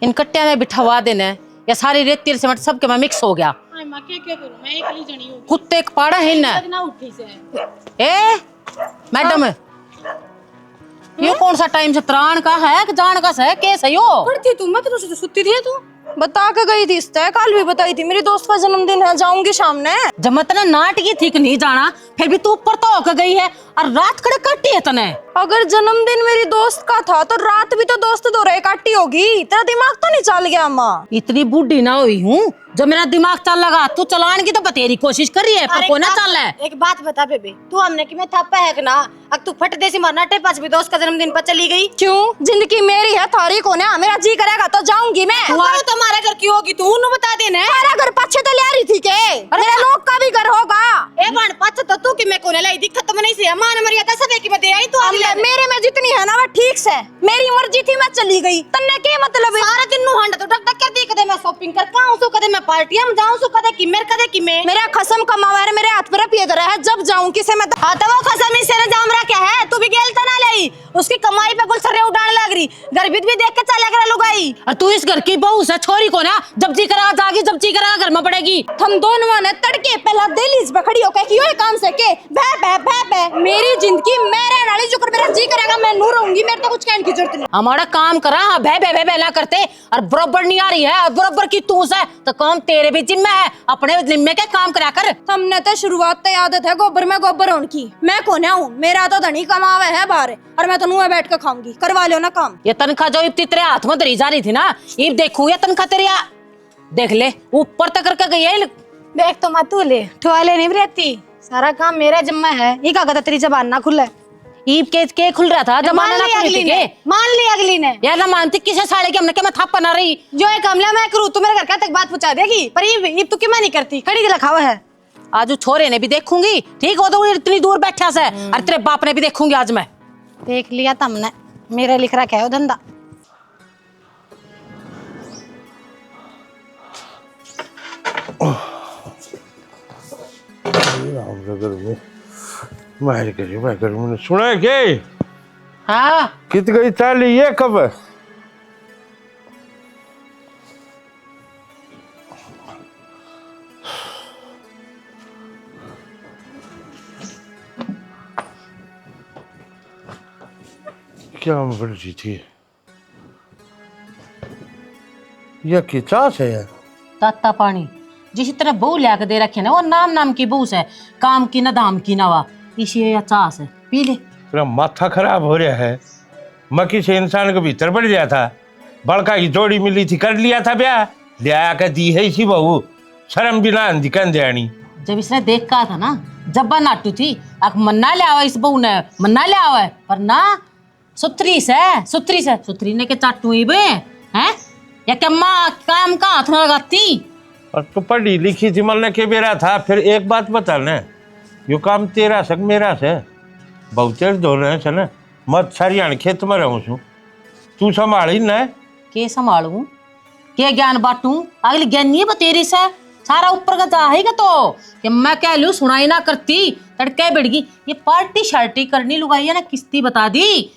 इन कट्टिया में बिठवा देना या सारी रेती सीमेंट सबके में मिक्स हो गया। मैं क्या करूं, मैं अकेली जनी हूं। कुत्ते एक पाड़ा है ना ना उठी से ए मैडम ये कौन सा टाइम से त्राण का है कि जान का है केस है यो? पढ़ती तू मत रोज सुती थी तू। बता के गई थी इस कल भी बताई थी मेरी दोस्त का जन्मदिन है जाऊंगी शाम ने। जब मैं तने नाटकी थी कि नहीं जाना फिर भी तू ऊपर तो होकर गई है और रात खड़े काटी है तने। अगर जन्मदिन मेरी दोस्त का था तो रात भी तो दोस्त दो रहे काटी होगी। तेरा दिमाग तो नहीं चल गया अम्मा? इतनी बूढ़ी ना हुई हूँ जो मेरा दिमाग चल लगा। तू चलाने की तो बतेरी कोशिश कर रही है पर कोई ना चल है। एक बात बता बेबे, तू हमने कि मैं थप्पा है कि ना अब तू फट देसी मारना टे पांच भी दोस्त का जन्मदिन पर चली गई। क्यों? जिंदगी मेरी है थारी कौन है? मेरा जी करेगा तो जाऊंगी मैं। तुम्हारे घर की होगी तू उन्हें बता देना। मेरा घर पीछे तो ले रही थी के मेरे लोग का भी घर होगा। ए बन पछ तो तू कि मैं कोने लाई दिक्कत तो नहीं से मान मरिया सब एक में दे आई तू अगले मेरे में जितनी है ना वो ठीक से मेरी मर्जी थी मैं चली गई। तन्ने के मतलब है? सारा दिन नु हंड तो टक टक कर दी कदे मैं शॉपिंग कर काऊं सो कदे मैं पार्टियां में जाऊं सो कदे कि मैं मेरा खसम कमावा है मेरे हाथ पर पिए करे है जब जाऊं किसे मैं हां तो वो खसम इसे ना जाम रहा क्या है। तू भी गेल तना लाई उसकी कमाई पे गुलसरे उड़ाने लग रही गर्भित भी देख के चला कर लुगाई। और तू इस घर की बहू से छोरी को ना जब जी करा जागी जब जी करा घर में पड़ेगी। हम दोनों ने तड़के पहला दिल्ली पे खड़ी होकर कि ये काम से के बे मेरी जिंदगी मेरे नाली जो कर मेरा जी करेगा मैं नू रहूंगी। मेरे तो कुछ कहने की जरूरत नहीं। हमारा काम करा बे ना करते और बराबर नहीं आ रही है और बराबर की तू से तो काम तेरे भी जिम्मे है अपने जिम्मे के काम करा कर। हमने तो शुरुआत तो आदत है गोबर में गोबर होने की। मैं कौन हूँ? मेरा तो धनी कमावे है बाहर और मैं तो मुंह बैठ कर खाऊंगी। करवा लो ना काम। ये तनख्वाह जो इतनी तेरे हाथ में धरी जा रही थी ना ये देखू ये तनख्वाह तेरी देख ले ऊपर तक करके गई है। देख तो मत तू ले ठोले नहीं रहती सारा काम मेरा जिम्मा है। ये का कहता तेरी जबान ना खुले ईब के खुल रहा था जमाना ना खुली थी के मान ली अगली ने यार ना मानती किसे साले के हमने क्या मैं थाप बना रही जो एक हमला मैं करूँ तू मेरे घर का तक बात पहुंचा देगी पर ये तू क्यों नहीं करती खड़ी दिला खावा है। आज छोरे ने भी देखूंगी ठीक हो तो इतनी दूर बैठा से और तेरे बाप ने भी देखूंगी आज मैं। देख लिया तुमने मेरा लिख रखा है वो धंधा। मैं सुना है क्या? हाँ कित गई चाली ये कब? क्या मर्जी थी यह किचास है यार? ताता पानी जिस तरह बहू लिया के दे रखे ना वो नाम की बहू है काम की ना दाम की ना वा इसी या चास है पी ले। तेरा माथा खराब हो रहा है। मैं किसी इंसान के भीतर बढ़ गया था बड़का की जोड़ी मिली थी कर लिया था ब्याह लिया के दी है इसी बहू शर्म भी ना दिकन देनी। जब इसने देख कहा था ना जब्बा नाटू थी अक मन्ना ले आवा इस बहू ने मन्ना ले आवा पर ना सुथरी ने के चाटू ही बे हैं या क्या माँ काम का हाथ में लगाती। और तो पढ़ी लिखी थी मलने के बेरा था। फिर एक बात बता न यो काम तेरा सक मेरा से बहुत धो रहे हैं ना मत सारी खेत में रहूँ छू तू संभाली न के संभालू के ज्ञान बांटू अगली ज्ञान नहीं बतेरी से सारा ऊपर का चाहेगा तो कि मैं कह लू सुनाई ना करती तड़के बिड़गी ये पार्टी शार्टी करनी लुगाई है ना किस्ती बता दी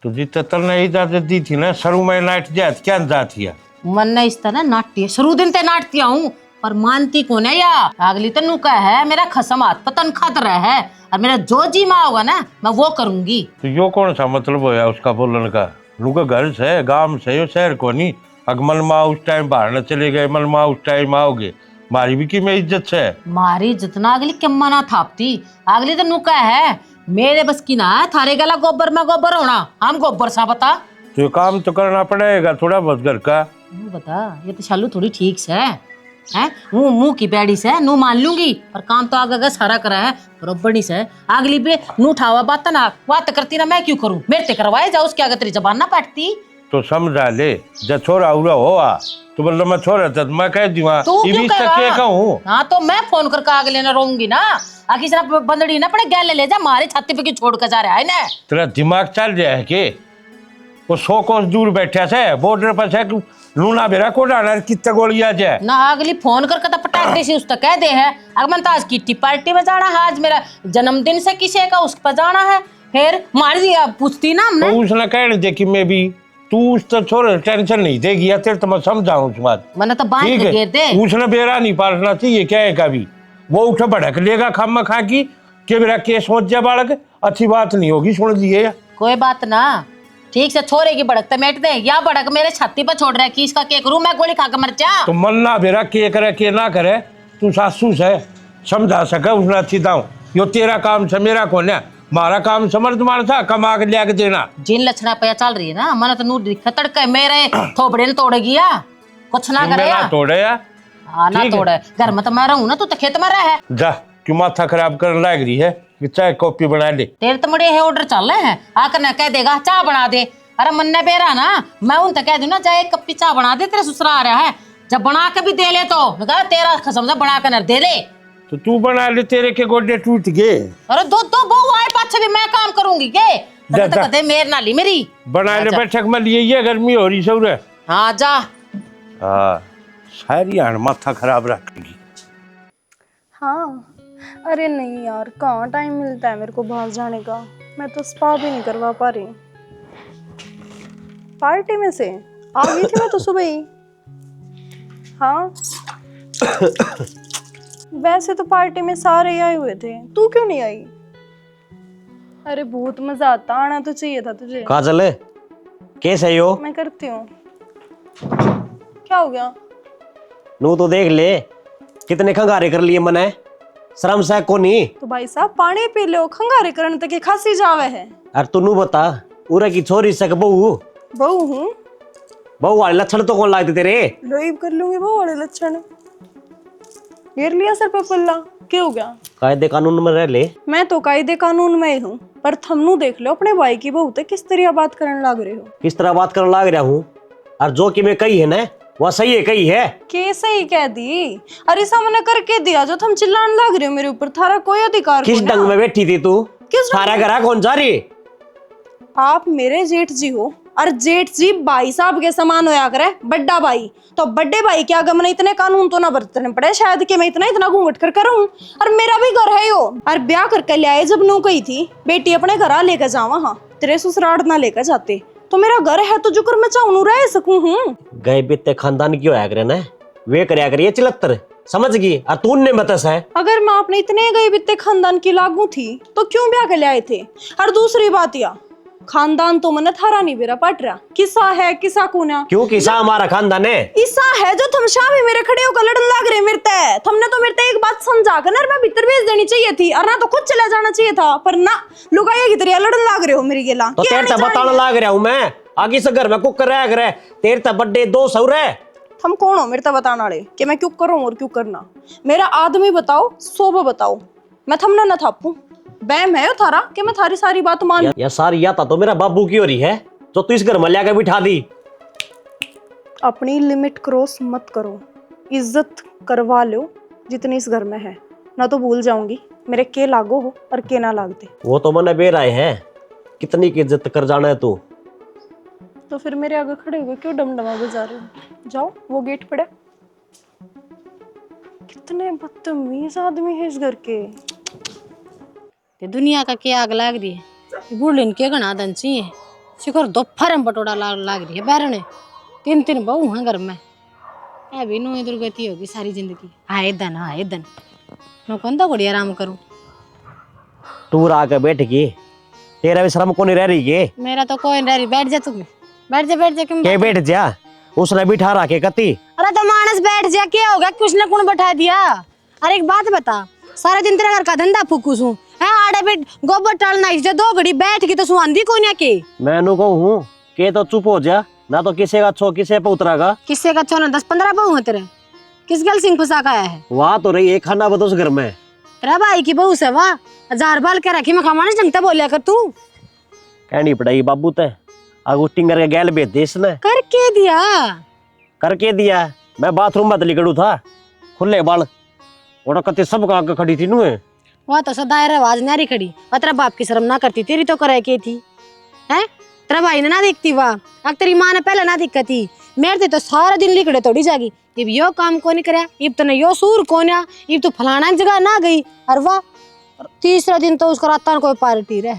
तुझी तल ने इजाजत दी थी ना शुरू में नाट जात क्या जाती है मन ने इस तरह नाटती है शुरू दिन ते नाटती हूँ पर मानती कौन है या अगली तनु का है मेरा खसम हाथ पतन खातर है और मेरा जो जी माँ होगा ना मैं वो करूंगी। तो यो कौन सा मतलब होया उसका बोलने का? लुका घर से गांव से यो शहर को नहीं अगमल माँ उस टाइम बाहर न चले गए मल माँ उस टाइम आओगे मारी भी की में इज्जत से मारी जितना अगली कम्मा ना थापती अगली तनु का है मेरे बस की ना है थारे गला गोबर में गोबर होना हम गोबर सा बता तो काम तो करना पड़ेगा थोड़ा बहुत घर का बता ये तो शालू थोड़ी ठीक से है मुंह की बैड़ी से नू मान लूंगी पर काम तो आगे सारा करा है बरोबर नहीं से अगली पे नू ठावा बात करती ना मैं क्यों करूं मेरे ते करवाए जाओ उसके आगे तेरी जबान ना पाटती तो समझा ले जब छोरा उड़ा हो तो मतलब मैं छोरा था मैं कह दी हाँ तो मैं फोन करके आगे लेना रहूंगी ना आखिर सिर्फ बंदड़ी ना पड़े गैले ले जा मारे छाती पे की छोड़ कर जा रहा है ना। तेरा दिमाग चल रहा है के वो 100 कोस दूर बैठा से बॉर्डर पर से लूना बेरा को डाला कितना गोलियां जाए ना अगली फोन करके तो पटाख दे उस कह दे है अगर मन तो आज किट्टी पार्टी में जाना है आज मेरा जन्मदिन से किसी का उस पर जाना है फिर मार दिया पूछती ना हमने तो उसने कहने दे कि मैं भी तू उस तो छोड़ टेंशन नहीं देगी या तेरे तो मैं समझाऊं उस बात मैंने तो बांध ठीक के घेर है दे। उसने बेरा नहीं पालना चाहिए क्या है कभी वो उठ भड़क लेगा खामा खा की कि मेरा केस हो जाए बालक अच्छी बात नहीं होगी सुन लिए कोई बात ना, ठीक से छोरे की भड़क तो मेट दे, या भड़क मेरे छाती पर छोड़ रहा है कि इसका के करूं मैं, गोली खा के मर जा। तो मन ना बेरा के करे के ना करे, तू सासू से समझा सके उसने अच्छी दाऊ यो तेरा काम से मेरा कौन है, मारा काम समर्थ मान था कमा के लिया के देना। जिन लक्षणा पे चल रही है ना, मन तो नू दिखा तड़का मेरे थोपड़े ने तोड़ गया, कुछ ना करे मेरा तोड़े या हाँ ना ठीक है। तोड़े, घर में तो मैं रहूं ना, तू तो खेत में रह है। जा क्यों माथा खराब करने लग रही है कि चाय कॉपी बना ले। तेरे तो बड़े है ऑर्डर चल रहे हैं, आकर ना कह देगा चाय बना दे, अरे मन ने बेरा ना मैं उन तक कह दूं ना चाहे एक कप चाय बना दे, तेरे ससुरा आ रहा है, जब बना के भी दे ले तो कहा तेरा कसम से बना कर दे दे। तो तू बना ले, तेरे के गोडे टूट गए। अरे दो दो बहू आए पाछे भी मैं काम करूंगी के जा, जा। कहते मेर नाली मेरी बना ले बैठक में लिए ये गर्मी हो रही सौर। हाँ जा। हाँ सारी आन माथा खराब रखेगी। हाँ अरे नहीं यार, कहाँ टाइम मिलता है मेरे को बाहर जाने का, मैं तो स्पा भी नहीं करवा पा रही। पार्टी में से आ गई थी मैं तो सुबह ही। हाँ वैसे तो पार्टी में सारे ही आए हुए थे, तू क्यों नहीं आई? अरे बहुत मजा आता, आना तो चाहिए था तुझे। काजल कैसे है यो? मैं करती हूँ। क्या हो गया? नू तो देख ले कितने खंगारे कर लिए मने, शर्म से को नहीं। तो भाई साहब पानी पी लो, खंगारे करने तक खांसी जावे है। अरे तू नू बता उरे की छोरी से बहू बहू हूँ, बहू वाले लक्षण तो कौन लागते तेरे? लोईब कर लूंगी बहू वाले लक्षण। घेर लिया सर पे पल्ला, क्या हो गया? कायदे कानून में रह ले। मैं तो कायदे कानून में ही हूँ, पर थमनू देख लो अपने भाई की बहू ते किस तरह बात करने लग रहे हो। किस तरह बात करने लाग रहा हूँ, और जो कि मैं कही है ना वह सही है कही है। कैसे ही कह दी? अरे सामने करके दिया जो तुम चिल्लाने लग रहे हो मेरे ऊपर, थारा कोई अधिकार किस नहीं डंग में बैठी थी तू? किस ढंग सारा घर कौन जा रही? आप मेरे जेठ जी हो, और जेठ जी भाई साहब के समान होया करे, बड्डा भाई। तो बड़े भाई के आगे मैंने इतने कानून तो ना बरतने पड़े शायद कि मैं इतना घूंघट कर करूं। और मेरा भी घर है यो, और ब्याह करके ले आए जब नू कही थी बेटी अपने घर आ लेकर जावा, हाँ तेरे ससुराल ना लेकर जाते, तो मेरा घर है तो जो कर मैं चाहूं नू रह सकूं हूं। गए बीते खानदान क्यों आया करे ना, वे करया करिए चिलत्तर समझ गई। और तू ने बतस है अगर मैं अपने इतने गए बीते खानदान की लागू थी तो क्यों ब्याह के ले आए थे? और दूसरी बात या खानदान तो मैंने थारा नहीं बेरा पट रहा, किसा है किसा कोना, क्यों किसा हमारा खानदान है? ईसा है जो थम शामी मेरे खड़े होकर लड़न लग रहे मेरे ते। तुमने तो मेरे ते एक बात समझा कर ना मैं भीतर भेज देनी चाहिए थी, और ना तो खुद चला जाना चाहिए था, पर ना लुगाई की तरह लड़न लग रहे हो मेरी गेला। तो तेरे तब बताने लाग रहा हूँ मैं, आगे से घर में कुक रहा करे, तेरे तब बड्डे दो सौर है। हम कौन हो मेरे तक बताने वाले कि मैं क्यों करूं और क्यों करना? मेरा आदमी बताओ, सोबो बताओ, मैं थमना ना थापूं। बैम है थारा कि मैं थारी सारी बात मान। या सारी याता तो मेरा बाबू की हो रही है जो तू इस घर में लिया बिठा दी। अपनी लिमिट क्रॉस मत करो, इज्जत करवा लो जितनी इस घर में है, ना तो भूल जाऊंगी मेरे के लागो हो और के ना लागते। वो तो मैंने बेर आए हैं, कितनी की इज्जत कर जाना है तू। तो फिर मेरे आगे खड़े हुए क्यों डमडमा बजा रहे हो? जाओ वो गेट पड़े। कितने बदतमीज आदमी है इस घर के। ते दुनिया का क्या आग लाग रही है, बुढ़िन के गणा दन चाहिए, शिखर दो फरम पटोड़ा लाग रही है बैरने, तीन तीन बहू हैं घर में, अभी नो दुर्गति होगी सारी जिंदगी। आए दिन मैं कौन तो बड़ी आराम करूं। तू आके बैठ गई, तेरा भी शर्म को नहीं रह रही है? मेरा तो कोई नहीं रही, बैठ जा तू, बैठ जा क्यों? के बैठ जा, उसने बिठा रखे कती। अरे तो मानस बैठ जा, क्या होगा, कुछ न कुछ बैठा दिया। अरे एक बात बता, सारा दिन तेरे घर का धंधा फूकूस हूँ है, आड़े पे गोबर टालना, इसे दो घड़ी बैठ की तो सुहांदी को ना के। मैं नु कहूँ के तो चुप हो जा, ना तो किसे का छो किसे पे उतरागा। किससे का छो ना 10-15 बहू है तेरे, किस गल सिंह फंसा का आया है? वहाँ तो रही एक खाना बदोस घर में। तेरा भाई की बहू से वाह, 1000 बाल के रखी मैं खमाने जंगता बोलिया कर तू। कहनी पड़ेगी बाबू ते, आगू टिंगर के गैल बेच दे इसने। करके दिया। मैं बाथरूम में लिकड़ू था, खुले बाल और कते सब का आगे खड़ी थी नु। वह तो सदायर आवाज नारी खड़ी, और तेरा बाप की शर्म ना करती, तेरी तो करे के थी है? तेरा भाई ने ना देखती वाह, अब तेरी माँ ने पहले ना दिक्कत थी, मेरे तो सारा दिन लिकड़े तोड़ी जागी, इब यो काम को नहीं करे, इब तो यो सूर को ना, इब तो फलाना जगह ना गई, और वाह तीसरा दिन तो उसका रात कोई पार्टी रहे,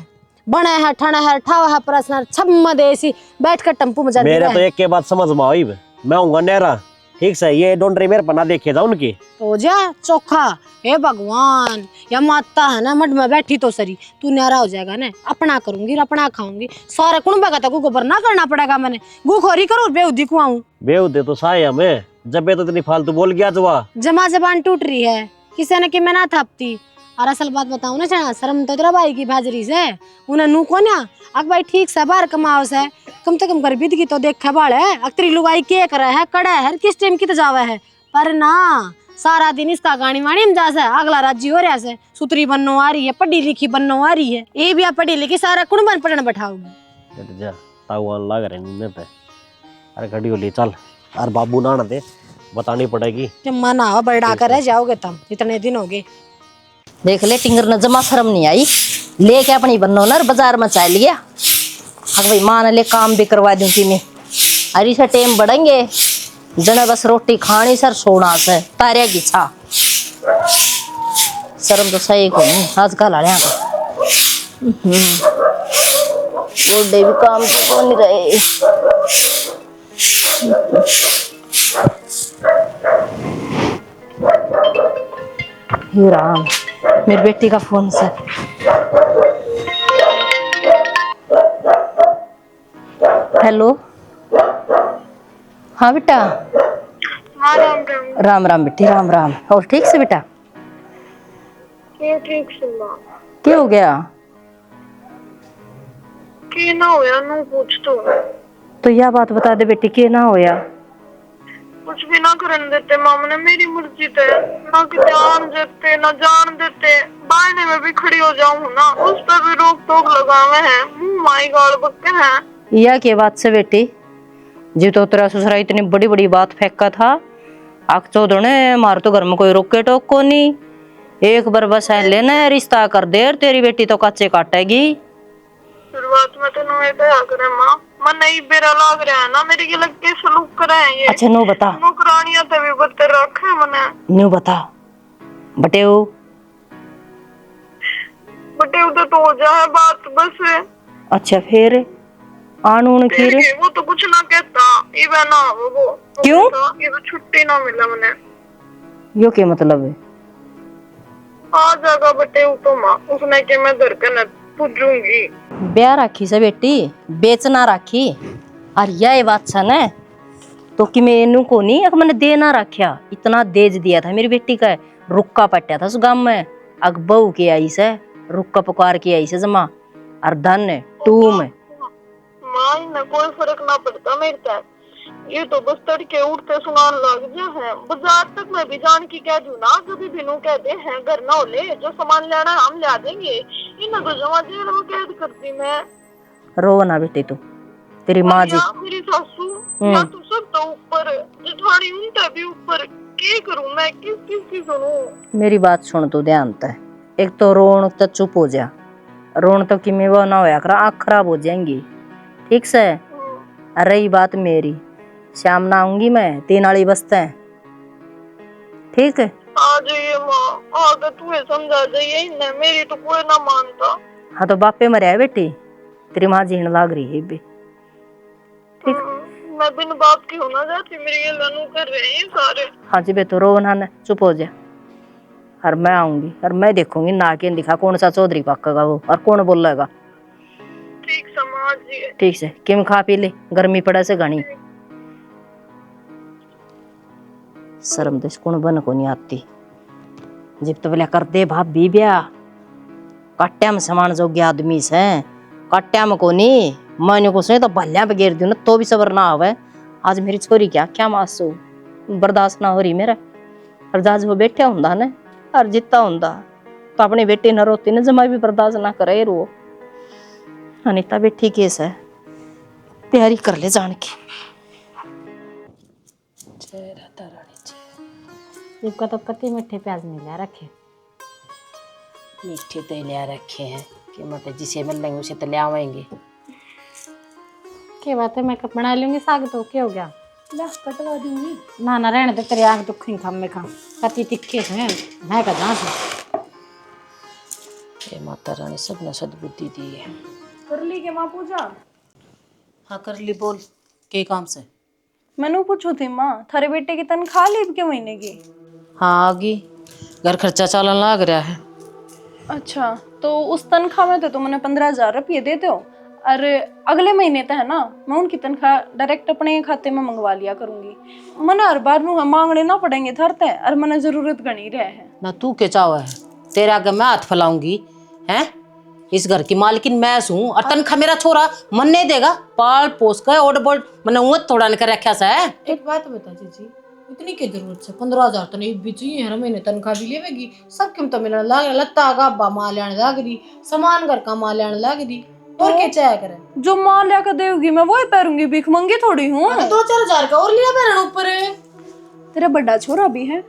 बना है ठना है ठावा है प्रश्न छम देसी बैठ कर टम्पू में जा मेरे तो एक के बात समझ में आई, मैं हूँ नेरा, ठीक से ये डोंडरी मेरे पना देखे था उनकी तो जा चोखा। हे भगवान, या माता है ना मठ में बैठी तो सरी, तू न्यारा हो जाएगा ना, अपना करूंगी अपना खाऊंगी, सारा कुण का तो गोबर ना करना पड़ेगा, मैंने गुखोरी करूँ बेउदी कुआऊं। बेउदे तो साया में जब ये तो इतनी फालतू बोल गया जवा जमा जबान टूट रही है, किसी ने कि मैं ना थापती। और असल बात बताऊं ना चना, शर्म तो तेरा भाई की भाजरी से उन्हें नू को ना अक भाई ठीक से बाहर कमाओ से कम से कम घर बीत की तो देखे बाल है, अक्तरी लुगाई के करे है कड़ा है किस टाइम की तो जावे है, पर ना सारा दिन इसका गाड़ी वाणी में जा से अगला राज्य हो रहा से, सुतरी बननो आ रही है, पढ़ी लिखी बननो आ रही है, ये भी आप पढ़ी लिखी सारा कुण बन पढ़ने बैठाओगे। जा ताऊ लग रहे नींद पे, अरे घड़ी हो ली चल, अरे बाबू ना दे बतानी पड़ेगी कि मना बड़ा कर रह जाओगे तुम, इतने दिन हो गए। देख ले टिंगर न जमा शर्म नहीं आई, लेके अपनी बनो ना बाजार में चाल लिया। हाँ भाई मान ले काम भी करवा दूं कि मैं, अरे से टेम बढ़ेंगे जने बस रोटी खानी सर सोना से तारे की छा शर्म तो सही को नहीं आजकल आ बुढ़े भी काम की को नहीं रहे। हे राम, मेरी बेटी का फोन से। हेलो, हाँ बेटा। हाँ राम राम। राम राम बेटी, राम राम। और ठीक से बेटा? ठीक से माँ। क्या हो गया? की ना होया नू पूछ तो यह बात बता दे बेटी, क्या ना होया? कुछ भी ना करन देते माम ने, मेरी मर्जी थे ना कि जान देते ना जान देते, बायने में भी खड़ी हो जाऊं ना उस पर भी रोक टोक लगावे हैं, मुंह माई गाल बकते हैं। यह क्या बात से बेटी? जी तो तेरा ससुरा इतनी बड़ी बड़ी बात फेंका था, आख चौधर ने मार तो घर में कोई रोके टोक को नहीं, एक बार बस लेना रिश्ता कर दे, तेरी बेटी तो कच्चे काटेगी। शुरुआत में तो नुए दया करे माँ, मन नहीं बेरा लाग रहा है ना मेरी के लग के सलूक करे हैं ये। अच्छा नो बता, नौकरानियां तो भी बदतर रखे मने। न्यू बता बटेऊ। बटे उधर तो हो जाए बात बस। अच्छा फिर आनून खीर वो तो कुछ ना कहता, ये ना वो क्यों? ये तो छुट्टी ना मिला मने। यो क्या मतलब है? आ जाएगा बटे वो तो माँ, उसने के मैं घर के न पूछूंगी। ब्याह राखी से बेटी, बेचना राखी। और यह बात छा न तो कि मैं इनू को नहीं अगर मैंने दे ना रखा, इतना देज दिया था मेरी बेटी का, रुक्का पट्या था उस गांव में, अग बहू के आई से रुक्का पुकार के आई से जमा, और धन टू में माँ इन्हें कोई फर्क ना पड़ता मेरे तक, ये तो बस तड़के उठते सुनान लग जा है, बाजार तक मैं भी जान की कह दूं ना, कभी बिनू कहते हैं घर ना हो ले, जो सामान लेना है हम ला देंगे, इन्हें तो जमा जेल में कैद करती मैं। रो ना बेटी तू, तेरी माँ जी मेरी सासू या तो सब तो ऊपर, जेठानी उनका भी ऊपर, क्या करूं मैं, किस किस की सुनूं? मेरी बात सुन तू ध्यान से, एक तो रोन तो चुप हो जा, रोन तो कि मैं वो ना होया करा, आँख खराब हो जाएंगी, ठीक से? रही बात मेरी, शाम ना आऊंगी मैं, 3 वाली बस्ते हैं, ठीक है? आ जाइए माँ, आगे तू समझा जाइए इन्हें, मेरी तो कोई ना मानता। हाँ तो बापे मरे है बेटी, तेरी माँ जीण लाग रही है बे, ठीक? मैं बिन बाप की होना जाती, मेरी ये लनू कर रहे हैं सारे। हाँ जी बे, तो रो ना, चुप हो जा, और मैं आऊंगी और मैं देखूंगी ना के दिखा कौन सा चौधरी पक्का वो और कौन बोलेगा, ठीक समाज जी। ठीक से? किम खा पी ले, गर्मी पड़े से घनी, शर्म देश कौन बन को नहीं आती, जब तो बोले कर दे भाभी ब्याह, कट्या में समान जोग्य आदमी से, कट्या में को नहीं, मैंने कुछ नहीं तो भल्या पे गिर दी ना तो भी सबर ना आवे। आज मेरी छोरी क्या मासू बर्दाश्त ना हो रही मेरा, और जाज वो बैठे होंदा ने और जितना होंदा तो अपनी बेटी न रोती ने जमा भी बर्दाश्त ना करे रो। अनिता बेटी केस है, तैयारी कर ले जान की। इसका तो कति मीठे प्याज नहीं ला रखे, मीठे तो ले रखे हैं कि मतलब जिसे मिल लेंगे उसे तो ले आवेंगे। क्या बात है, मैं कब बना लूंगी साग, तो क्या हो गया? ला कटवा दूंगी। ना ना रहने दे, तेरी आंख दुख खा में खा, कति तिक्के हैं मैं का जहाँ से हे माता रानी सबने सद्बुद्धि दी है। कर ली के माँ पूजा? हाँ कर ली, बोल के काम से। मैंने पूछो थी माँ, थारे बेटे की तनख्वाह ली के महीने की? हाँ आ गई, घर खर्चा चलन लग रहा है। अच्छा, तो उस तनख्वाह में तो तुमने 15,000 रुपये देते हो, और अगले महीने तो है ना, मैं उनकी तनख्वाह डायरेक्ट अपने खाते में मंगवा लिया करूंगी। मना हर बार नू मांगने ना पड़ेंगे थरते, और मना जरूरत गणी रहे है ना। तू के चाव है, तेरा आगे मैं हाथ फैलाऊंगी हैं? इस घर की मालकिन मैं हूँ, और तनख्वाह मेरा छोरा मन नहीं देगा। पाल पोस कर ओड बोड मैंने थोड़ा कर रखा सा है। एक बात बता जीजी, इतनी की जरूरत है? 15,000 तो नहीं भी चाहिए, हर महीने तनख्वाह भी लेवेगी, सब कीमत मिलने लाग रहा, लत्ता गाबा माल लेने लाग रही, सामान घर का माल लेने लाग रही, और क्या चाहे करे? जो माँ लेकर देगी मैं वही पैरूंगी, भीख मंगी थोड़ी हूँ। 2-4 हजार का और लिया पैरण ऊपर। तेरा बड़ा छोरा भी है,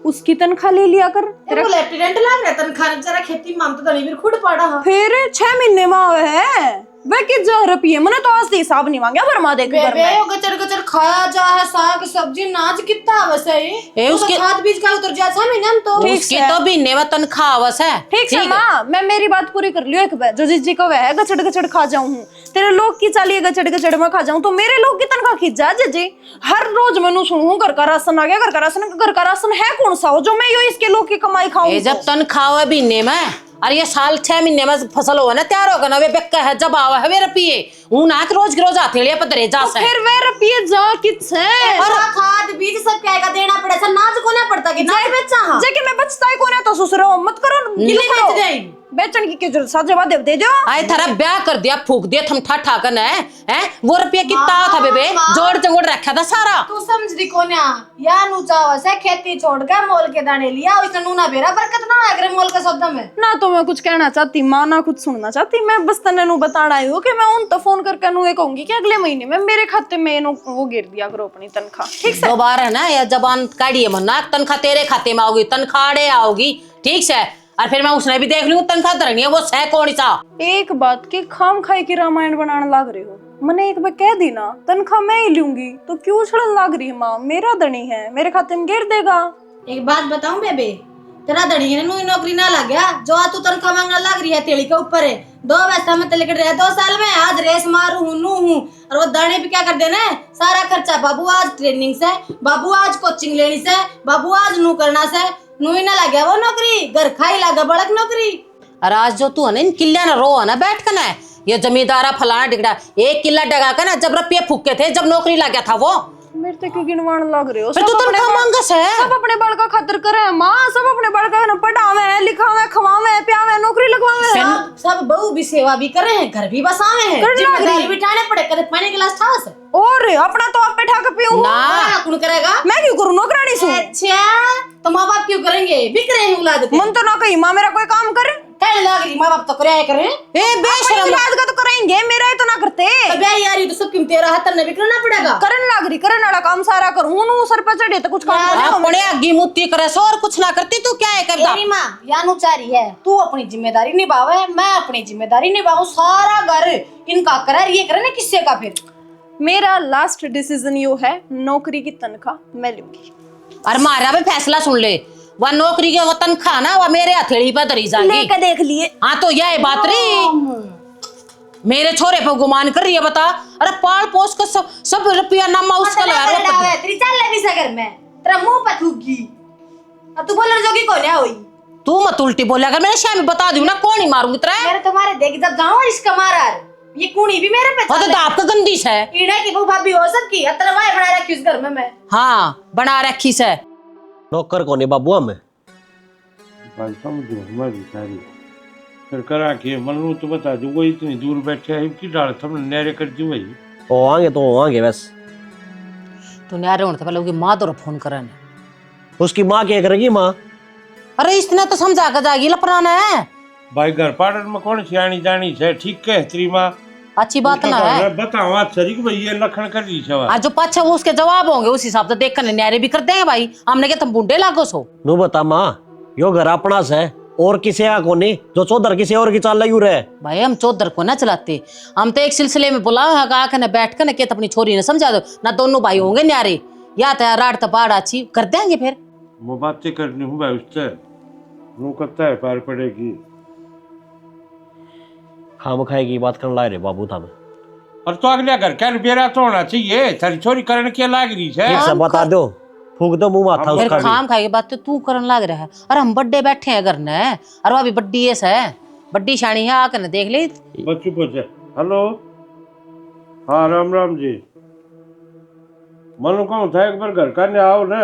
उसकी तनख्वाह ले लिया कर। तेरा लेफ्टिनेंट लाग रहा तनख्वाह, जरा खेती मांगता तो नहीं फिर खुद पड़ा। हाँ फिर 6 महीने में आवे है वे कि 1000 रुपये मैंने तो आज से हिसाब नहीं मांगा भरमा दे घर में। बेबे गचर गचर खाया जा है, साग सब्जी नाच कितना वैसे ए उसके खाद बीज का उतर जा 6 महीने में तो। उसकी तो भी नेवा तनख्वाह आवस है। ठीक है माँ, मैं मेरी बात पूरी कर लियो एक बार। जो जीजी को वह गचड़ गचड़ खा जाऊं हूँ, तेरे लोग की चालिए गचड़ गचड़ में खा जाऊं, तो मेरे लोग की तनख्वाह खींच जा जीजी। हर रोज मैनू सुनूं घर का राशन आ गया, घर का राशन। घर का राशन है कौन सा हो जो मैं यो इसके लोग की कमाई खाऊं? जब तनख्वाह भी नेम है, और ये साल 6 महीने में फसल होगा ना, तैयार होगा ना, वे बेक्का है जब आवा है वे रुपये ऊन आके रोज के रोज आते पतरे जा से। फिर वे रुपये जा किस है? और खाद बीज सब क्या का देना पड़े, सब नाच को ना पड़ता कि नाच बेचा। हां जे कि मैं बचता ही कोने तो ससुरो मत करो, गिल्ली बेच जाएगी। बेचन की जरूरत सा जवाब दे दो। आए थारा ब्याह कर दिया, फूक दिया थम ठा कर है वो रुपया कितना था बेबे, जोड़ जोड़ रखा था सारा। तू समझ रही कोन्या या नु चावा से खेती छोड़ के मोल के दाने लिया, उसने नूना बेरा बरकत ना आगरे मोल के सौदा में ना। तो मैं कुछ कहना चाहती माँ, ना कुछ सुनना चाहती। मैं बस तने नु बताना आई हूँ कि मैं उन तो फोन करके नु ये कहूंगी कि अगले महीने में मेरे खाते में नु वो गिर दिया करो अपनी तनख्वाह। ठीक से दोबारा ना या जबान काढ़िए मन्ना, तनख्वाह तेरे खाते में आओगी, तनख्वाह आओगी, ठीक से। और फिर मैं उसने भी देख लूंगी तनख्वाह धरनी है वो सह कौन सा। एक बात की खाम खाई की रामायण बनाने लग रहे हो। मैंने एक बार कह दी ना तनख्वाह मैं ही लूंगी, तो क्यों उछड़न लग रही है माँ? मेरा धनी है, मेरे खाते में गिर देगा। एक बात बताऊं बेबे, तेरा धड़ी ने नौकरी ना लग गया, जो आज तू तनख्वाह मांगने लग रही है तेली के ऊपर है। 2 वैसा में तले रहे 2 साल में, आज रेस मारू हूं और वो दाने भी क्या कर देना है सारा खर्चा। बाबू आज ट्रेनिंग से, बाबू आज कोचिंग लेनी से, बाबू आज नू करना से, नू ही ना लग गया वो नौकरी, घर खाई लगा बड़क नौकरी। और आज जो तू है ना इन किला ना रो है ना बैठ कर ना, ये जमींदारा फलाना डिगड़ा एक किला डगा कर ना, जब रुपये फूके थे, जब नौकरी लग गया था वो। मेरे तो क्यों गिनवान लग रहे हो? फिर तू तनख्वाह मांगस है। सब अपने बाल का खातिर करे माँ, सब अपने बाल का ना पढ़ावे लिखावे खवावे प्यावे नौकरी लगवावे। सब बहू भी सेवा भी करे हैं, घर भी बसावे हैं, जिम्मेदारी भी उठाने पड़े, कदे पानी गिलास ठास है। और अपना तो आप पे ठा के पीऊं ना कौन करेगा? मैं क्यों करूं? नौकरानी सू। अच्छा तो माँ बाप क्यों करेंगे? बिक रहे हैं औलाद के। मन तो ना कहीं माँ मेरा कोई काम करे, कहने लग रही माँ बाप तो करे करें, ए बेशरम औलाद का तो करेंगे, मेरा ही तो ना करते। तो ब्याह यारी तो सब कीमते रहा तन्ने भी करना पड़ेगा। करन लग रही, करन वाला काम सारा करूं नु सर पे चढ़े तो कुछ काम करे। अपने आगी मुत्ती करे सो और कुछ ना करती, तू क्या है करता? मेरी माँ यानू चारी है, तू अपनी जिम्मेदारी निभावे, मैं अपनी जिम्मेदारी निभाऊं, सारा घर इनका करे, ये करे ना किससे का? फिर मेरा लास्ट डिसीजन यो है, नौकरी की तनख्वाह मैं लूंगी। और मारा भी फैसला सुन ले, वह नौकरी के वो तनख्वाह ना वह मेरे हथेली पे धरी जाएगी। लेकर देख लिए। हाँ तो यह बात रही, मेरे छोरे पे गुमान कर रही है बता। अरे पाल पोस कर सब रुपया नामा उसका लगा रहा है। तेरी चल ले भी सगर में तेरा मुंह पे थूकी, अब तू बोलने जोगी कौन है? हुई तू मत उल्टी बोले, अगर मैंने शाम बता दूं ना कौन ही मारूंगी तेरा। मेरे तुम्हारे देख जब जाऊं इसका मारा ये कूणी भी मेरे पे तो आपका गंदीश है, ईड़ा की वो भाभी हो सबकी अतरवाए बना रखी उस घर में मैं। हाँ बना रखी से। नौकर कोने बाबू हमें भाई समझो हमारी सारी फिर करा के मनु तो बता दो, वो इतनी दूर बैठे है कि डाल तुमने नेरे कर दी वही। ओ आगे तो आगे बस। तू न्यारे होने से पहले उसकी माँ तो फोन करा ने। उसकी माँ क्या करेगी माँ? अरे इसने तो समझा कर जाएगी, लपराना है भाई घर पाड़न में कौन सी आनी जानी है? ठीक है तेरी माँ अच्छी बात ना है। बताओ आज सरी भाई ये लखन कर दी सवाल। आज जो पाछे वो उसके जवाब होंगे उस हिसाब से देख कर न्यारे भी कर देंगे भाई। हमने क्या तुम बूढ़े लागो सो? नु बता माँ, यो घर अपना से और किसे आ कोने जो चौधर किसी और की चाल लगी रहे। भाई हम चौधर को ना चलाते, हम तो एक सिलसिले में बुलाओ है आके ना बैठ कर ना के अपनी छोरी ने समझा दो ना, दोनों भाई होंगे न्यारे या तो रात तो बाढ़ अच्छी कर देंगे। फिर वो बातें करनी हूँ भाई उससे वो करता है पार पड़ेगी। खाम खाएगी बात करने लाए रे बाबू था मैं। और तो अगले घर का बेरा तो होना चाहिए, थारी छोरी करने के लाग रही है। ठीक से बता दो, फूक दो मुंह माथा फिर उसका भी। खाम खाए बात तो तू करन लाग रहा है। और हम बड्डे बैठे हैं घर ने, और वो अभी बड्डी है बड्डी शानी है, आकर देख ले। बच्चू पूछे हेलो, हाँ राम राम जी। मनु कहूँ था एक बार घर का आओ ना,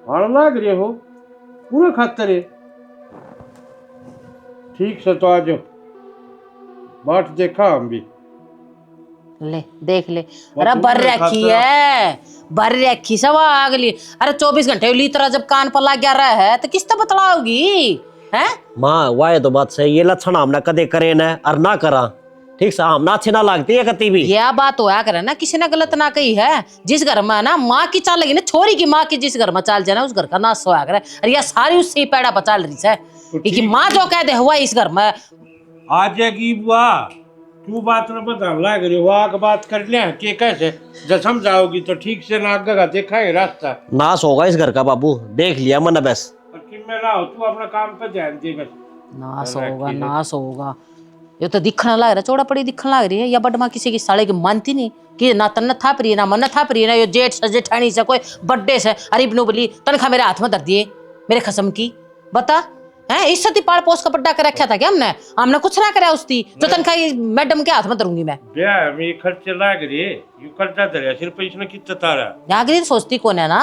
आने लाग रहे हो पूरा खातर है। ठीक से तो आज बाट देखा हम भी। ले देख ले, अरे बर रखी है, बर रखी सब अगली। अरे 24 घंटे ली तरह जब कान पर लग गया रहा है तो किस तरह बतलाओगी है माँ? वाह तो बात सही, ये लक्षण हमने कदे करे न और ना करा। ठीक से हम अच्छे ना लगती है कती भी। यह बात होया करे ना, किसी ने गलत ना कही है। जिस घर में ना माँ की चाल लगी ना, छोरी की माँ की जिस घर में चाल जाए ना, उस घर का नाश होया करे। अरे यह सारी उससे पैड़ा पचाल रही है कि माँ जो कह दे हुआ इस घर में आ जाएगी बुआ। तू बात न बता लाग रही हो, आग बात कर ले के कैसे जब समझाओगी तो ठीक से ना आगे का देखा है रास्ता। नाश होगा इस घर का बाबू, देख लिया मन बस। और कि मैं ना हो, तू अपना काम पर ध्यान दे बस। नाश होगा, नाश होगा। ये तो दिखने लग रहा है, चौड़ा पड़ी दिखने लग रही है। या बड़ माँ किसी की साले की मानती नहीं कि ना तन था प्रिय ना मन था प्रिय ना ये जेठ से जेठानी से कोई बर्थडे से अरे इब्नू बोली तनखा मेरे हाथ में धर दिए मेरे खसम की। बता है इज्जत पाड़ पोस का पड्डा कर रखा था क्या हमने कुछ ना करा उसकी जो तनखा मैडम के हाथ में धरूंगी मैं। ब्याह में खर्चे लाग रहे, यू कर्जा धरे सिर्फ इसने कितना तारा। जागरी सोचती कौन है ना,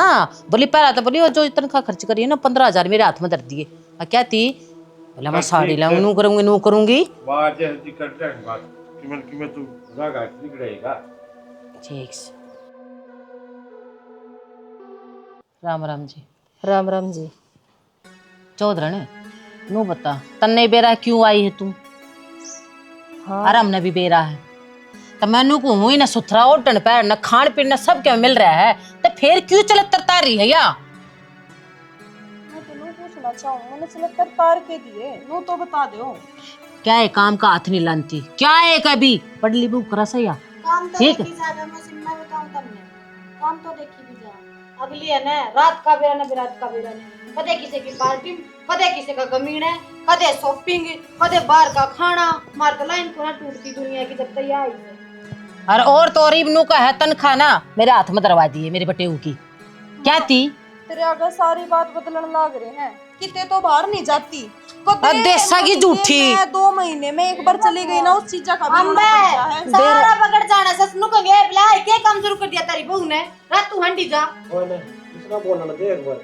बोली पहला तो बोली जो तनखा खर्च करी है ना 15,000 मेरे हाथ में धर दिए। क्या थी बोला मैं साड़ी लाऊं नू करूंगी बात है जी करते हैं बात कि मैं तू रागा बिगड़ेगा। ठीक से। राम राम जी। राम राम जी। चौधरी नू बता तन्ने बेरा क्यों आई है तू? हाँ। और हमने भी बेरा है तो मैनू को हुई ना सुथरा ओटन पैर न खान पीन न सब क्या मिल रहा है तो फिर क्यों चलत तरता रही है या? मैं तो नू पूछना चाहूँ, मैंने चलत तार के दिए नू तो बता दो। क्या है काम का हाथ नहीं लानती क्या है कभी पढ़ ली बुक करा सही या? काम तो ठीक देखी जा, मैं सिम्मा बताऊं तमने काम तो देखी भी जा। अगली है ना रात का बेरा ना बिरात का बेरा ने कदे किसी की पार्टी कदे किसी का गमीन है कदे शॉपिंग कदे बाहर का खाना मार तो लाइन को ना टूटती दुनिया की जब तैयार है। और तो इब्नू का है तनखा ना मेरे हाथ में दरवा दिए मेरे बटेऊ की। क्या थी तेरे आगे सारी बात बदलने लाग रहे हैं किते तो बाहर नहीं जाती देसा की झूठी 2 महीने में एक बार चली गई ना उस चीज का भी रोना पड़ गया है। सारा पकड़ जाना ससनु कगे बला के काम शुरू कर दिया तेरी बहू ने रात तू हंडी जा। इसका बोलना दे एक बार।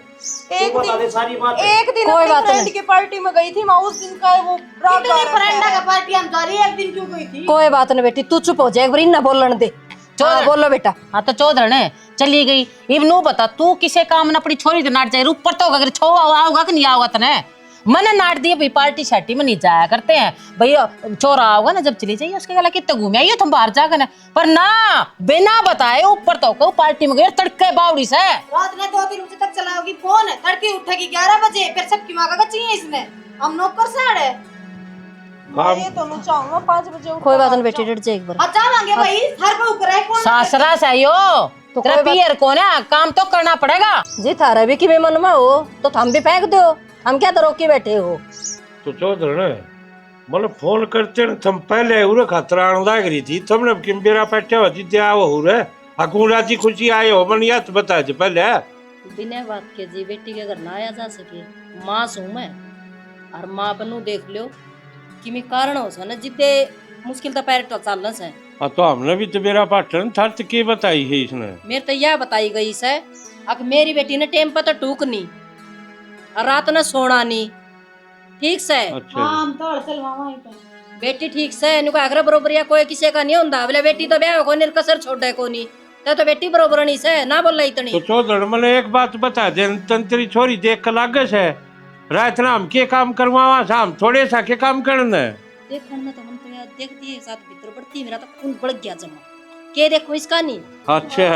एक तू बता दे सारी बात। एक दिन कोई अपनी बात फ्रेंड नहीं। की पार्टी में गई थी मैं उस दिन का वो राग कितनी गा रहा फ्रेंडा है। का पार्टी हम जा रही एक दिन क्यों गई थी? कोई बात नहीं बेटी, तू चुप हो जा, एक बार इन्ना बोलन दे। हाँ, बोलो बेटा। हाँ तो चौधरी ने चली गई इब्नू बता तू किसे काम ना अपनी छोरी तो नाट जाए ऊपर तो अगर छो आओगा कि नहीं आओगा तने मन नाट दिए भाई पार्टी शार्टी में नहीं जाया करते हैं भैया चोर आओगा ना जब चली जाइए उसके गला कितने घूमे आइए तुम बाहर जाकर ना पर ना बिना बताए ऊपर तो कहो पार्टी में गए तड़के बावड़ी से रात ने 2-3 बजे तक चलाओगी फोन तड़के उठेगी 11 बजे फिर सबकी माँ का चाहिए इसमें हम नौकर साड़ है। मैं ये तो नहीं चाहूंगा 5 बजे उठ कोई बात नहीं बेटी, डट जा एक बार। अच्छा मांगे भाई हर बहू करे कौन सासरा सही हो तो तेरा कोई बात- पियर को ना काम तो करना पड़ेगा। जी थारा भी कि मन में हो तो थम भी फेंक दो, हम क्या तो रोके बैठे हो। तो चौधरी ने मतलब फोन करते न तुम पहले उरे खतरा लाग रही थी तुमने किम बेरा पैठे हो जिद्दे आओ हो रे अकू राजी खुशी आए हो मन या तो बता दे पहले। बिना बात के जी बेटी के घर ना आया जा सके, माँ सू मैं और माँ बनू देख लो कि मैं कारण हो ना जितने मुश्किल तो पैर तो चलना से। हाँ तो हमने भी तो बेरा पाठन था तो के बताई है इसने। मेरे तो यह बताई गई से अब मेरी बेटी ने टेम पर तो टूक नहीं और रात न सोना नहीं ठीक से। अच्छा हां हम तो चल वहां पे बेटी ठीक से इनको आग्रह बरोबर या कोई किसी का नहीं होता बोले बेटी तो ब्याह को निर्कसर छोड़े को नहीं तो बेटी बरोबर नहीं से ना बोल रही तो इतनी। चौधरी मैंने एक बात बता दे तंत्री छोरी देख कर लागे से रात ना हम के काम करवावा शाम थोड़े सा के काम करना है। देखने में तो मन तो यार देख दिए साथ भीतर बढ़ती मेरा तो खून बढ़ गया जमा के देखो इसका नहीं। अच्छा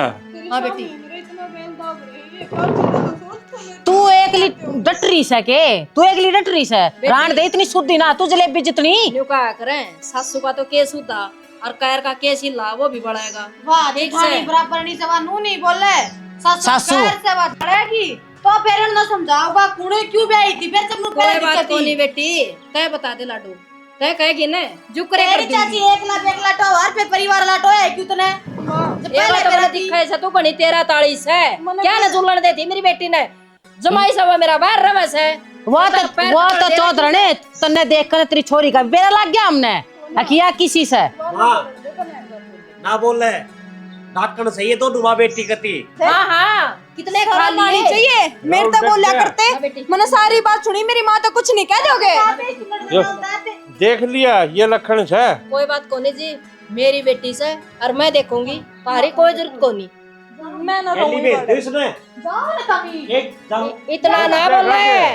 हाँ बेटी इतना बेन दाग रही है क्या चीज़ तो सोच तो मेरे तू एकली डटरी से के तू एकली डटरी से रान दे इतनी शुद्धि ना तू जलेबी जितनी न्यू का करें सासू का तो केस होता और कैर का केस ही ला वो भी बढ़ाएगा। वाह ठीक जेठानी से। बराबर नहीं सवा नू नहीं बोले सासू। सासू कैर से बात करेगी तो फिर ना समझाओगा कुड़े क्यों ब्याही थी फिर जब कोई बात को नहीं बेटी कह बता दे लाडू तय कहेगी ना जो करे तेरी चाची एक लाख एक लाटो और फिर परिवार लाटो है क्यों तने ये बात मैंने दिखाई से तू बनी 43 है क्या ना झूलने देती मेरी बेटी ने जमाई सब मेरा बाहर रवस है वो तो चौधरी ने तन्ने देख कर तेरी छोरी का बेरा लग गया हमने किया किसी से ना बोल रहे डाकण सही है तो डुबा बेटी कती हाँ हाँ कितने खा मानी लिए चाहिए मेरे तो बोलिया करते मैंने सारी बात सुनी मेरी माँ तो कुछ नहीं कह दोगे देख लिया ये लक्षण है। कोई बात कोनी जी मेरी बेटी से और मैं देखूंगी तुम्हारी कोई जरूरत कोनी मैं ना पहली भेज दो इसने एक जाओ इतना ना बोल रहे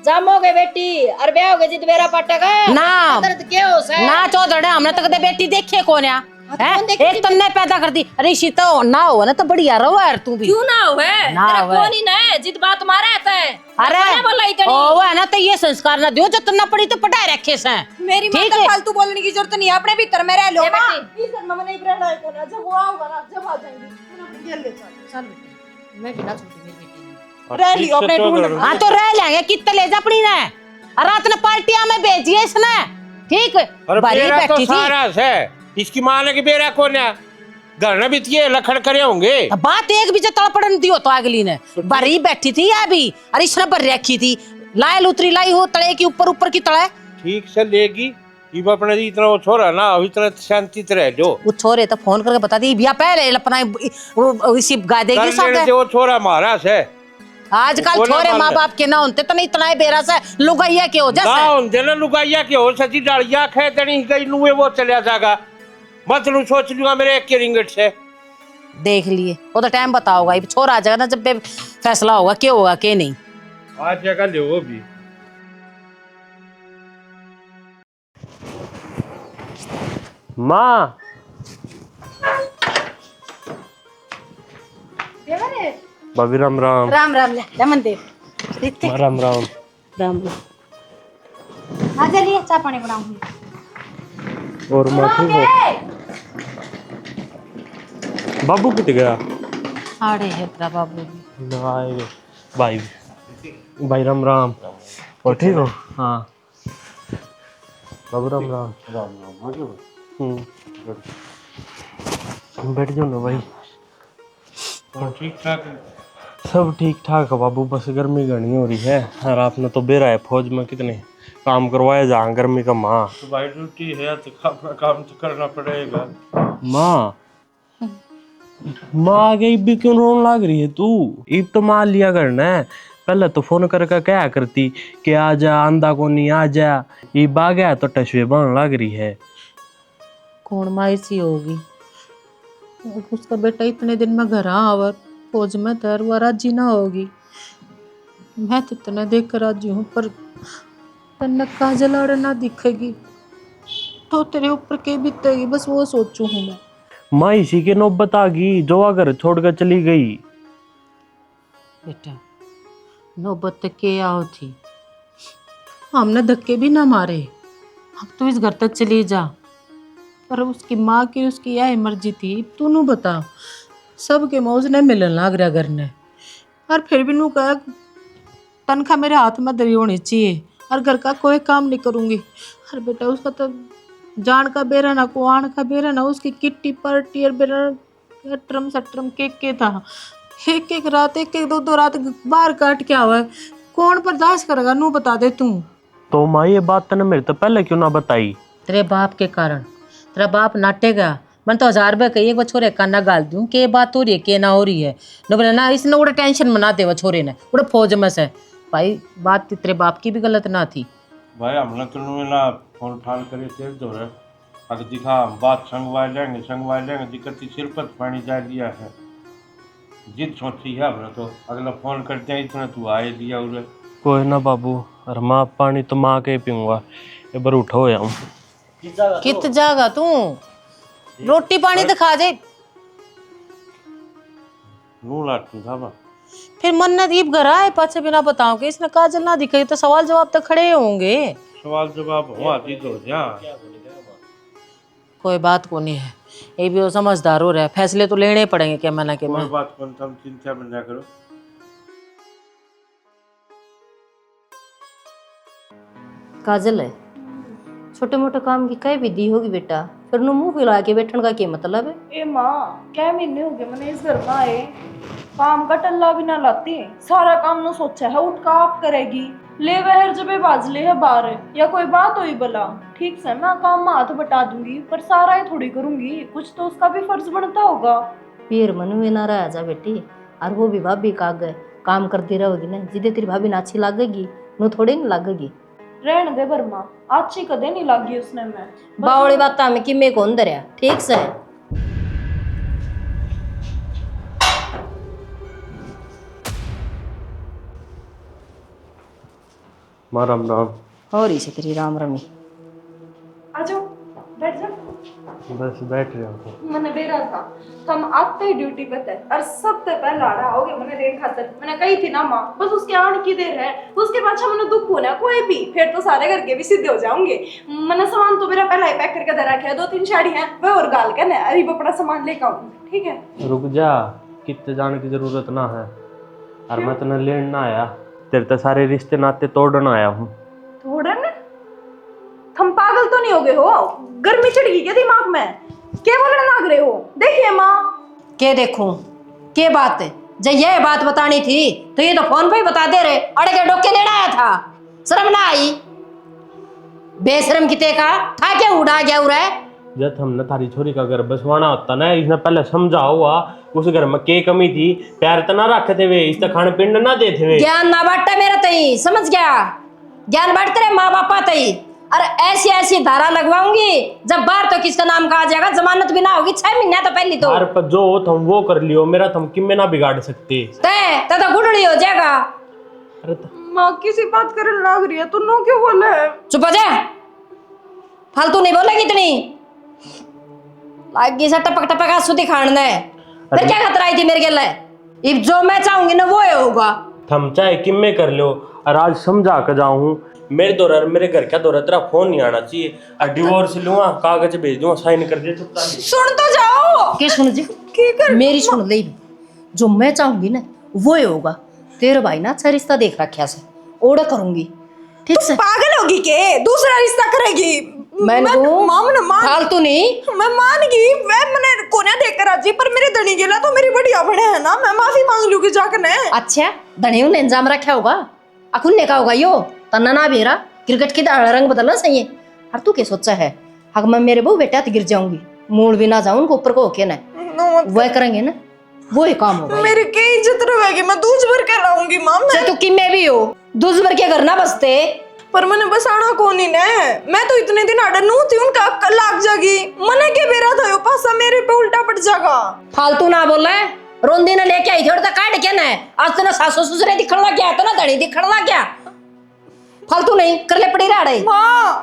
जमोगे बेटी और ब्याह होगे जित मेरा पटका ना दर्द क्या हो से ना चौधरी हमने तक दे बेटी देखिए कौन है कौन देखी एक तन्ने पैदा कर दी अरे शीता ना हो ना तो बढ़िया रहो यार तू भी क्यों ना हुए ना तेरा हुए। कौन ही ना है जित बात मारे आता है अरे मैंने बोला इतनी ओ है ना तो ये संस्कार ना दियो जो तन्ना पड़ी तो पटाए रखे से मेरी माँ ठीक तो है। फालतू बोलने की जरूरत नहीं है अपने भीतर में रह लो ये माँ बेटी। इस घर में नहीं रहना है कोना जब वो आऊंगा ना जब आ जाएंगी फिर अपने घर ले चल चल बेटी मैं बिना छूटी मेरी बेटी ने रह लियो अपने ढूंढ हाँ तो रह लेंगे कितने ले जा अपनी ने और रात ने पार्टियां में भेजिए इसने ठीक और बड़ी बेरा तो बैठी थी सारा है इसकी माँ ने कि बेरा कौन है घर में भी ये लखड़ करे होंगे। अब बात एक भी जो तड़पड़न दियो तो अगली ने बरी बैठी थी या भी अरे इसने बर रखी थी लायल उतरी लाई हो तले की ऊपर ऊपर की तले ठीक से लेगी इब अपने इतना वो छोरा ना इतना शांति से रह जो वो छोरे तो फोन करके बता दी भैया पहले अपना वो इसी गा देगी कर लेने सब दे वो छोरा मारा से आजकल कोना छोरे मार माँ ले। बाप के ना होते तो नहीं इतना बेरा से लुगाइया के हो ना जैसे होंगे ना लुगाइया के हो सची डालिया खे तनी गई नुए वो चला जाएगा मत लू सोच लूंगा मेरे एक के रिंगट से देख लिए वो तो टाइम बताओगा ये छोरा आ जाएगा ना जब पे फैसला होगा क्या होगा क्या नहीं आज जगह ले वो भी माँ भाभी राम राम राम राम ले रमन देव राम राम राम राम आ चलिए चाय पानी बनाऊंगी और माँ ठीक हो बाबू कितने गया आड़े है तेरा बाबू नहाए भाई भाई राम राम और ठीक हो हाँ बाबू राम राम बैठ जाओ ना भाई ठीक ठाक सब ठीक ठाक है बाबू बस गर्मी घनी हो रही है और आपने तो बेरा है फौज में कितने काम करवाया जहाँ गर्मी का माँ तो भाई ड्यूटी है तो अपना काम तो करना पड़ेगा। माँ माँ आ गई भी क्यों रोने लग रही है तू ईब तो मान लिया करना है पहले तो फोन करके क्या करती कि आ जा आंदा को नहीं आ जा ईब आ गया तो टशवे बन लग रही है कौन माई सी होगी उसका बेटा इतने दिन में घर आवर फौज में तैर हुआ राजी ना होगी मैं तो इतना देख कर राजी हूँ पर तन्ने काजल और ना दिखेगी तो तेरे ऊपर के बीतेगी बस वो सोचूं हूँ मैं माँ इसी के नौबत आ गई जो घर छोड़कर चली गई बेटा नौबत तक के आओ थी हमने धक्के भी ना मारे अब तू इस घर तक चली जा पर उसकी माँ की उसकी यह मर्जी थी तू नू बता सबके मौज ने मिलन लाग रहा घर ने और फिर भी नू कहा तनख्वाह मेरे हाथ में दरी होनी चाहिए और घर का कोई काम नहीं करूँगी अरे बेटा उसका तो जान का बेरा ना को आन का बेरा ना उसकी किट्टी पार्टी और बेरा अटरम सटरम के था एक एक रात एक एक दो रात बाहर काट के आवा है कौन बर्दाश्त करेगा नू बता दे तू तो माँ ये बात तने मेरे तो पहले क्यों ना बताई तेरे बाप के कारण तेरा बाप नाटेगा मैं तो 1000 रुपये कही एक बार छोरे का ना गाल दूँ कि ये बात हो रही है कि ना हो रही है न बोले ना इसने उड़े टेंशन मना दे वो छोरे ने उड़े फौज में से भाई बात तेरे बाप की भी गलत ना थी भाई हमने तो ना फोन ठान करे तेज दो रहे अगर दिखा हम बात संगवाए लेंगे दिक्कत सिर पर पानी जा लिया है जिद सोची है हमने तो अगला फोन करते हैं इतना तू आए दिया उरे कोई ना बाबू और माँ पानी तो माँ के पीऊंगा ये बार उठो या कित जागा तू रोटी पानी तो खा जाए नू लाटू था बा फिर मन्नत ईब घर आए पाछे बिना बताओ कि इसने काजल ना दिखाई तो सवाल जवाब तो खड़े होंगे सवाल जवाब हुआ दी तो जा कोई बात को नहीं है ये भी वो समझदार हो रहा है फैसले तो लेने पड़ेंगे क्या मना के कोई मैं बात कौन तुम चिंता में ना करो काजल है छोटे मोटे काम की कई विधि होगी बेटा, फिर नु मुंह फैला के बैठने का क्या मतलब है? ए माँ, क्या महीने हो गए मैंने इस घर में आए, काम का टल्ला भी ना लाती, सारा काम न सोचा है उठ का आप करेगी, ले वह जब बाज ले है बाहर, या कोई बात हुई भला? ठीक से मैं काम में हाथ बटा दूंगी, पर सारा ही थोड़ी करूंगी, कुछ तो उसका भी फर्ज बनता होगा। फिर मन में ना रह जा बेटी, और वो भी भाभी का आगे काम करती रहोगी ना, जिदे तेरी भाभी ना अच्छी लगेगी नु थोड़ी नहीं लगेगी। रहने दे बर्मा, अच्छी कदे नहीं लगी उसने में बावड़ी बात में कि मैं कौन दरिया ठीक से। माँ राम राम। हो रही से तेरी राम रमी। आ जाओ, बैठ जाओ। बस बैठ रहे हो। मैंने बेरा था तुम आते ही ड्यूटी पे थे और सबसे पहले आ रहा होगे मैंने देर खातर, मैंने कही थी ना माँ, बस उसके आने की देर है, उसके पाछा मैंने दुख होना कोई भी, फिर तो सारे घर के भी सीधे हो जाओगे। मैंने सामान तो मेरा पहले ही पैक करके दे रखा है, 2-3 साड़ी है वह और गाल कर ना, अरे अपना सामान लेकर आऊंगी, ठीक है? रुक जा, कितने जाने की जरूरत ना है, और मैं तेने लेने ना आया, तेरे तो सारे रिश्ते नाते तोड़ना आया हूँ। थोड़ा ना तुम पागल तो नहीं हो गए हो? गर्मी चढ़ गई क्या दिमाग में? क्या बोलने लग रहे हो? देखिए माँ, के देखूं के बात है, जब ये बात बतानी थी तो ये तो फोन पे ही बता दे रहे, अड़े के डोके लेना आया था, शर्म ना आई? बेशरम किते का था क्या उड़ा गया उड़ा? जब हमने थारी छोरी का घर बसवाना होता ना, इसने पहले समझा हुआ उस घर में के कमी थी, प्यार तो ना रखते वे, इस खाने पिंड ना देते वे। ज्ञान ना बांटता मेरा तई, समझ गया? ज्ञान बांटते रहे माँ बापा तई, अरे ऐसी ऐसी धारा लगवाऊंगी जब बाहर तो किसका नाम कहा जाएगा, जमानत भी ना होगी 6 महीने तो पहली तो। यार पर जो हो तुम वो कर लियो, मेरा तुम किम में ना बिगाड़ सकते। तय तो गुडड़ी हो जाएगा। अरे माँ किसी बात करने लग रही है, तू नो क्यों बोले? चुप हो जा, फालतू नहीं बोलेगी इतनी, लागी सा टपक टपक आंसू दिखाना है, फिर क्या खतरा आई थी मेरे गले? अब जो मैं चाहूंगी ना वो होगा। थम चाहे किम में कर लो, और आज समझा कर जाऊं, मेरे दौरा मेरे घर का दौरा, तेरा फोन नहीं आना चाहिए, और डिवोर्स लूंगा, कागज भेज दूंगा, साइन कर दे चुपचाप। सुन तो जाओ। क्या सुन जी, मेरी सुन ले, जो मैं चाहूंगी ना वो होगा। तेरे भाई ना अच्छा रिश्ता देख रखा से ओड़ा करूंगी, ठीक से? पागल होगी के? दूसरा रिश्ता करेगी? फालतू नहीं, मैं मान गई, मैंने कोने देखकर राजी, पर मेरे धनी गेला तो मेरी बढ़िया बने है ना, मैं माफी मांग लूंगी जाकर ने। अच्छा धनी ने इंजाम रखा होगा, अकुल ने कहा होगा यो तना ना बेरा क्रिकेट की रंग बदलना सही है। और तू क्या सोचा है, हक मैं मेरे बहू बेटा गिर जाऊंगी, मूड भी ना जाऊं उनको ऊपर को होके ना, वह करेंगे ना वो ही काम होगा। मेरी क्या इज्जत रहेगी, मैं दूज भर के लाऊंगी मां। तू कि मैं भी हो दूज भर के घर ना बसते, पर मैंने बसाना कौन ही ने, मैं तो इतने दिन अड़नू थी, उनका अक्कल लाग जागी, मने के बेरा था पासा मेरे पे उल्टा पड़ जाएगा। फालतू ना बोल रहे, रोंदी ने लेके आई थी और काट के ना, आज तो ना सासू ससुरे दिखण लग गया, तो ना धनी दिखण लग गया, फालतू नहीं कर ले पड़ी राड़े। मां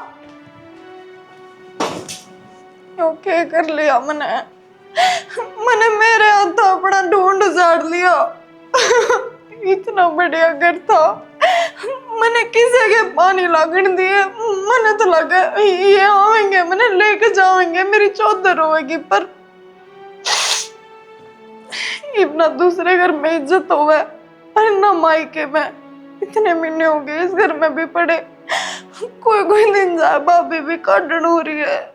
ओके कर लिया मैंने मेरे हाथ अपना ढूंढ झाड़ लिया। इतना बढ़िया घर था, मैंने किसी के पानी लागण दिए, मैंने तो लगा ये आवेंगे मैंने लेके जाएंगे, मेरी चौधर होगी, पर इतना दूसरे घर में इज्जत होवे, अरे ना मायके में इतने महीने हो गए, इस घर में भी पड़े, कोई दिन जाए भाभी भी काटन हो रही है।